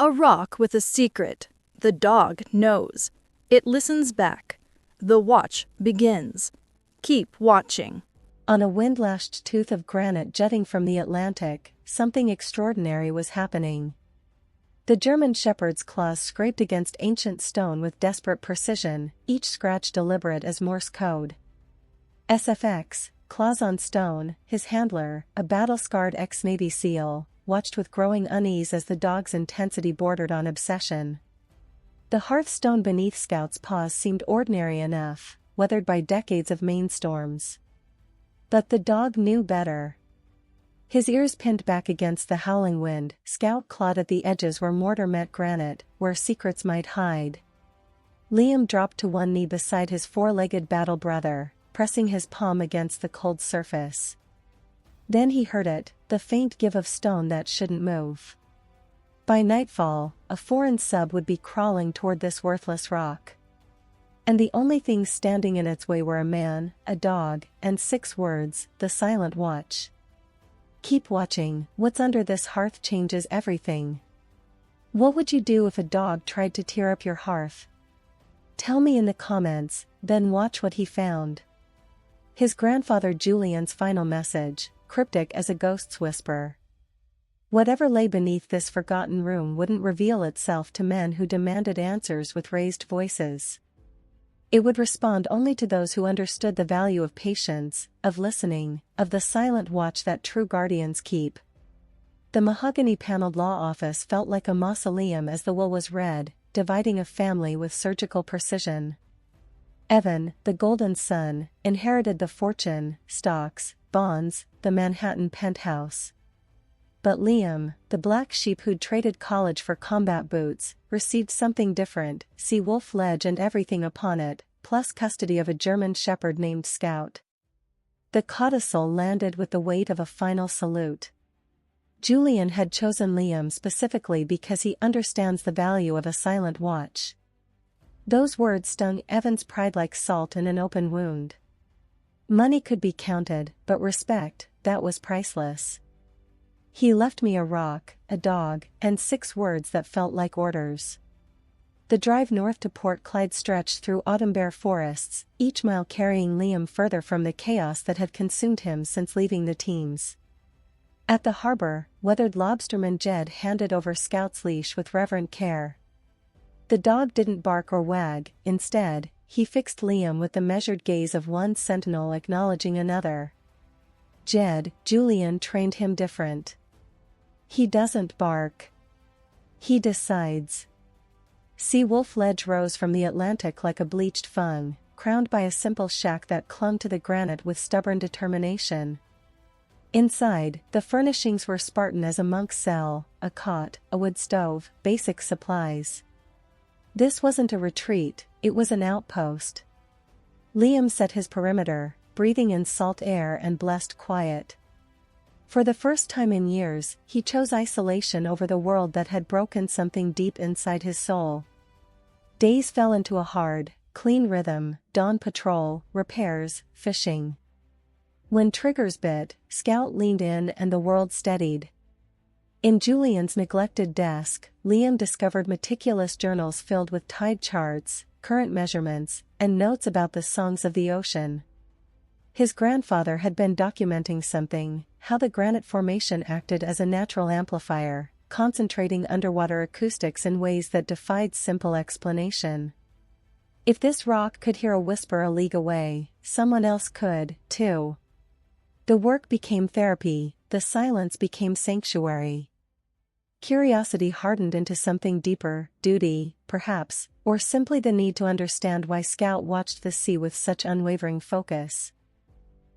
A rock with a secret. The dog knows. It listens back. The watch begins. Keep watching. On a wind-lashed tooth of granite jutting from the Atlantic, something extraordinary was happening. The German shepherd's claws scraped against ancient stone with desperate precision, each scratch deliberate as Morse code. SFX, claws on stone, his handler, a battle-scarred ex-Navy SEAL, watched with growing unease as the dog's intensity bordered on obsession. The hearthstone beneath Scout's paws seemed ordinary enough, weathered by decades of Maine storms. But the dog knew better. His ears pinned back against the howling wind, Scout clawed at the edges where mortar met granite, where secrets might hide. Liam dropped to one knee beside his four-legged battle brother, pressing his palm against the cold surface. Then he heard it, the faint give of stone that shouldn't move. By nightfall, a foreign sub would be crawling toward this worthless rock. And the only things standing in its way were a man, a dog, and 6 words, the silent watch. Keep watching. What's under this hearth changes everything. What would you do if a dog tried to tear up your hearth? Tell me in the comments, then watch what he found. His grandfather Julian's final message, cryptic as a ghost's whisper. Whatever lay beneath this forgotten room wouldn't reveal itself to men who demanded answers with raised voices. It would respond only to those who understood the value of patience, of listening, of the silent watch that true guardians keep. The mahogany-paneled law office felt like a mausoleum as the will was read, dividing a family with surgical precision. Evan, the golden son, inherited the fortune, stocks, bonds, the Manhattan penthouse. But Liam, the black sheep who'd traded college for combat boots, received something different, see Wolf Ledge and everything upon it, plus custody of a German shepherd named Scout. The codicil landed with the weight of a final salute. Julian had chosen Liam specifically because he understands the value of a silent watch. Those words stung Evan's pride like salt in an open wound. Money could be counted, but respect, that was priceless. He left me a rock, a dog, and 6 words that felt like orders. The drive north to Port Clyde stretched through autumn-bare forests, each mile carrying Liam further from the chaos that had consumed him since leaving the teams. At the harbor, weathered lobsterman Jed handed over Scout's leash with reverent care. The dog didn't bark or wag, instead, he fixed Liam with the measured gaze of one sentinel acknowledging another. Jed, Julian trained him different. He doesn't bark. He decides. Sea Wolf Ledge rose from the Atlantic like a bleached fung, crowned by a simple shack that clung to the granite with stubborn determination. Inside, the furnishings were Spartan as a monk's cell, a cot, a wood stove, basic supplies. This wasn't a retreat, it was an outpost. Liam set his perimeter, breathing in salt air and blessed quiet. For the first time in years, he chose isolation over the world that had broken something deep inside his soul. Days fell into a hard, clean rhythm, dawn patrol, repairs, fishing. When triggers bit, Scout leaned in and the world steadied. In Julian's neglected desk, Liam discovered meticulous journals filled with tide charts, current measurements, and notes about the songs of the ocean. His grandfather had been documenting something, how the granite formation acted as a natural amplifier, concentrating underwater acoustics in ways that defied simple explanation. If this rock could hear a whisper a league away, someone else could, too. The work became therapy, the silence became sanctuary. Curiosity hardened into something deeper, duty, perhaps, or simply the need to understand why Scout watched the sea with such unwavering focus.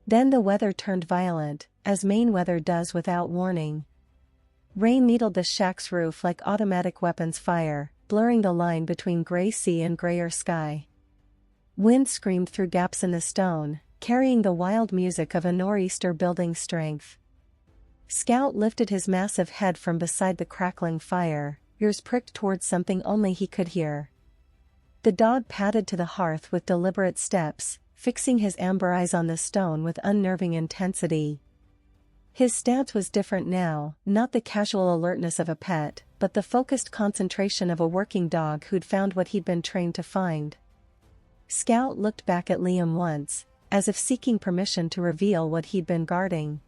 Then the weather turned violent, as Maine weather does without warning. Rain needled the shack's roof like automatic weapons fire, blurring the line between gray sea and grayer sky. Wind screamed through gaps in the stone, carrying the wild music of a nor'easter building strength. Scout lifted his massive head from beside the crackling fire, ears pricked towards something only he could hear. The dog padded to the hearth with deliberate steps, fixing his amber eyes on the stone with unnerving intensity. His stance was different now, not the casual alertness of a pet, but the focused concentration of a working dog who'd found what he'd been trained to find. Scout looked back at Liam once, as if seeking permission to reveal what he'd been guarding.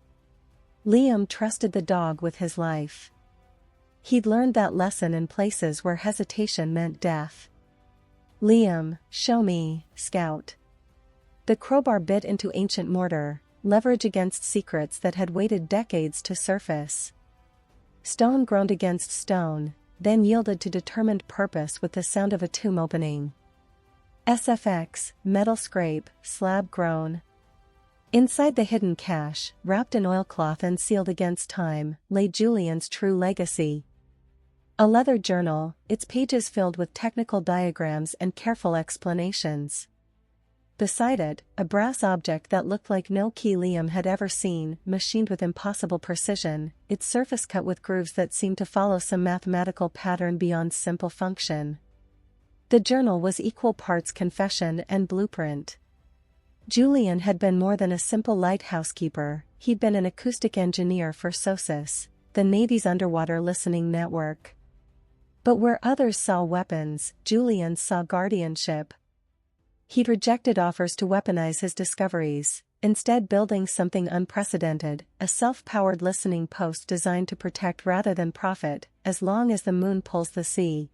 Liam trusted the dog with his life. He'd learned that lesson in places where hesitation meant death. "Liam, show me, Scout." The crowbar bit into ancient mortar, leverage against secrets that had waited decades to surface. Stone groaned against stone, then yielded to determined purpose with the sound of a tomb opening. SFX, metal scrape, slab groan. Inside the hidden cache, wrapped in oilcloth and sealed against time, lay Julian's true legacy. A leather journal, its pages filled with technical diagrams and careful explanations. Beside it, a brass object that looked like no key Liam had ever seen, machined with impossible precision, its surface cut with grooves that seemed to follow some mathematical pattern beyond simple function. The journal was equal parts confession and blueprint. Julian had been more than a simple lighthouse keeper, he'd been an acoustic engineer for SOSUS, the Navy's underwater listening network. But where others saw weapons, Julian saw guardianship. He'd rejected offers to weaponize his discoveries, instead building something unprecedented, a self-powered listening post designed to protect rather than profit, as long as the moon pulls the sea.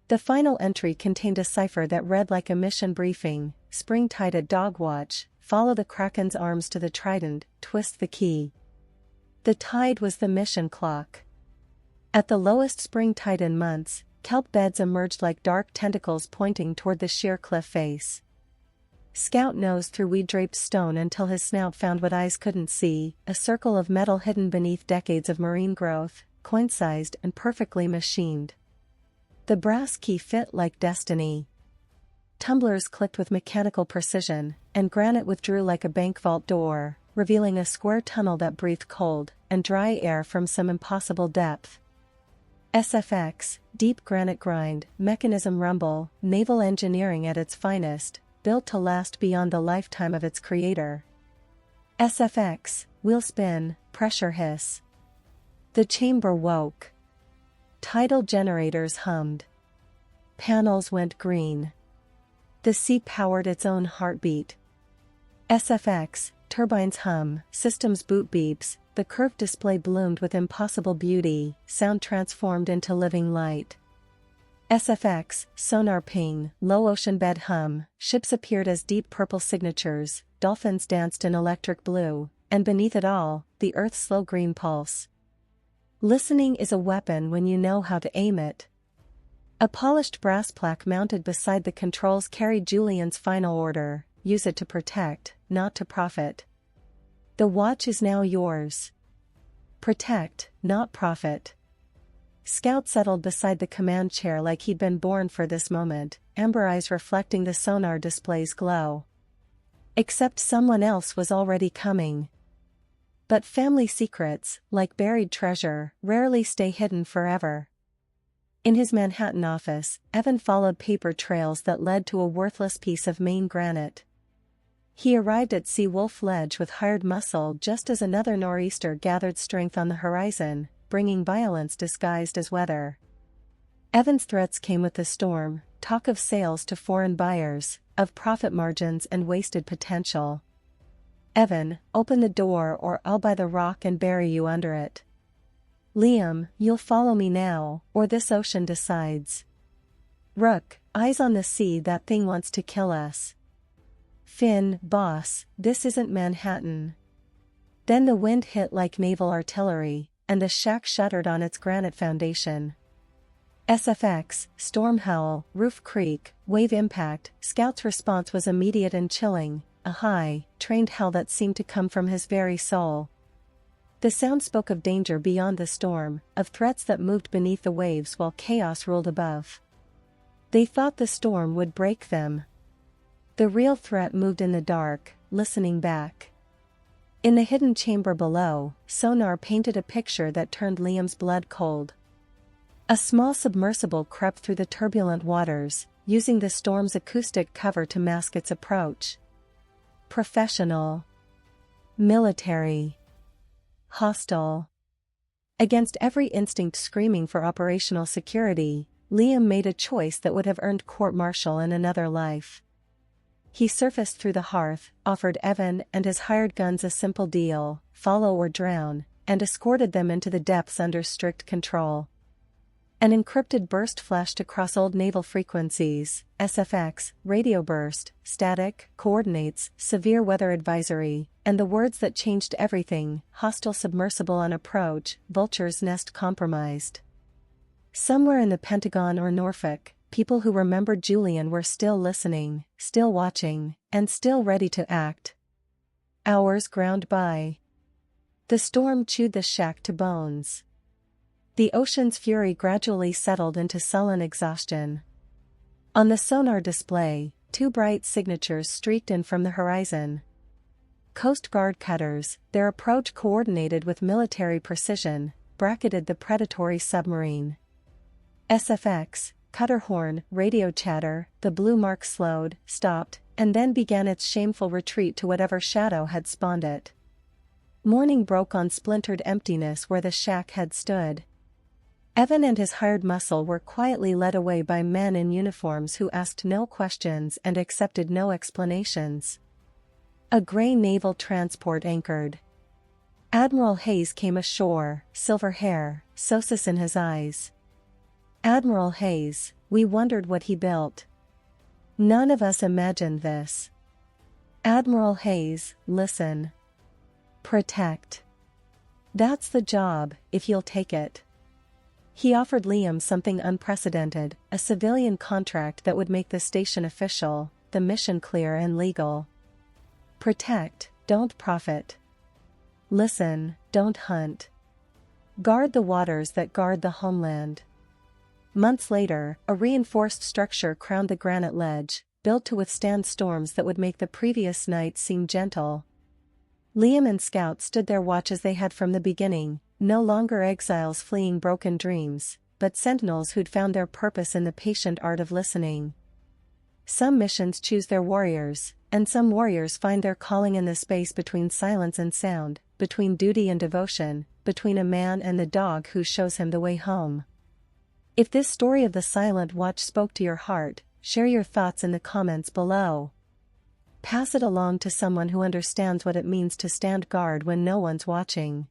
The final entry contained a cipher that read like a mission briefing: spring-tide at dog watch, follow the Kraken's arms to the trident, twist the key. The tide was the mission clock. At the lowest spring tide in months, kelp beds emerged like dark tentacles pointing toward the sheer cliff face. Scout nosed through weed-draped stone until his snout found what eyes couldn't see, a circle of metal hidden beneath decades of marine growth, coin-sized and perfectly machined. The brass key fit like destiny. Tumblers clicked with mechanical precision, and granite withdrew like a bank vault door, revealing a square tunnel that breathed cold and dry air from some impossible depth. SFX, deep granite grind, mechanism rumble, naval engineering at its finest, built to last beyond the lifetime of its creator. SFX, wheel spin, pressure hiss. The chamber woke. Tidal generators hummed. Panels went green. The sea powered its own heartbeat. SFX, turbines hum, systems boot beeps, the curved display bloomed with impossible beauty, sound transformed into living light. SFX, sonar ping, low ocean bed hum, ships appeared as deep purple signatures, dolphins danced in electric blue, and beneath it all, the Earth's slow green pulse. Listening is a weapon when you know how to aim it. A polished brass plaque mounted beside the controls carried Julian's final order: use it to protect, not to profit. The watch is now yours. Protect, not profit. Scout settled beside the command chair like he'd been born for this moment, amber eyes reflecting the sonar display's glow. Except someone else was already coming. But family secrets, like buried treasure, rarely stay hidden forever. In his Manhattan office, Evan followed paper trails that led to a worthless piece of Maine granite. He arrived at Sea Wolf Ledge with hired muscle just as another nor'easter gathered strength on the horizon, bringing violence disguised as weather. Evan's threats came with the storm: talk of sales to foreign buyers, of profit margins and wasted potential. Evan, open the door or I'll buy the rock and bury you under it. Liam, you'll follow me now, or this ocean decides. Rook, eyes on the sea, that thing wants to kill us. Finn, boss, this isn't Manhattan. Then the wind hit like naval artillery, and the shack shuddered on its granite foundation. SFX, storm howl, roof creak, wave impact. Scout's response was immediate and chilling, a high, trained howl that seemed to come from his very soul. The sound spoke of danger beyond the storm, of threats that moved beneath the waves while chaos ruled above. They thought the storm would break them. The real threat moved in the dark, listening back. In the hidden chamber below, sonar painted a picture that turned Liam's blood cold. A small submersible crept through the turbulent waters, using the storm's acoustic cover to mask its approach. Professional. Military. Hostile. Against every instinct screaming for operational security, Liam made a choice that would have earned court-martial in another life. He surfaced through the hearth, offered Evan and his hired guns a simple deal, follow or drown, and escorted them into the depths under strict control. An encrypted burst flashed across old naval frequencies, SFX, radio burst, static, coordinates, severe weather advisory, and the words that changed everything: hostile submersible on approach, vulture's nest compromised. Somewhere in the Pentagon or Norfolk, people who remembered Julian were still listening, still watching, and still ready to act. Hours ground by. The storm chewed the shack to bones. The ocean's fury gradually settled into sullen exhaustion. On the sonar display, two bright signatures streaked in from the horizon. Coast Guard cutters, their approach coordinated with military precision, bracketed the predatory submarine. SFX, cutter horn, radio chatter, the blue mark slowed, stopped, and then began its shameful retreat to whatever shadow had spawned it. Morning broke on splintered emptiness where the shack had stood. Evan and his hired muscle were quietly led away by men in uniforms who asked no questions and accepted no explanations. A gray naval transport anchored. Admiral Hayes came ashore, silver hair, sosis in his eyes. Admiral Hayes, we wondered what he built. None of us imagined this. Admiral Hayes, listen. Protect. That's the job, if you'll take it. He offered Liam something unprecedented, a civilian contract that would make the station official, the mission clear and legal. Protect, don't profit. Listen, don't hunt. Guard the waters that guard the homeland. Months later, a reinforced structure crowned the granite ledge, built to withstand storms that would make the previous night seem gentle. Liam and Scout stood their watch as they had from the beginning, no longer exiles fleeing broken dreams, but sentinels who'd found their purpose in the patient art of listening. Some missions choose their warriors, and some warriors find their calling in the space between silence and sound, between duty and devotion, between a man and the dog who shows him the way home. If this story of the silent watch spoke to your heart, share your thoughts in the comments below. Pass it along to someone who understands what it means to stand guard when no one's watching.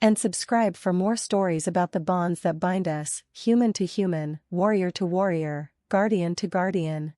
And subscribe for more stories about the bonds that bind us, human to human, warrior to warrior, guardian to guardian.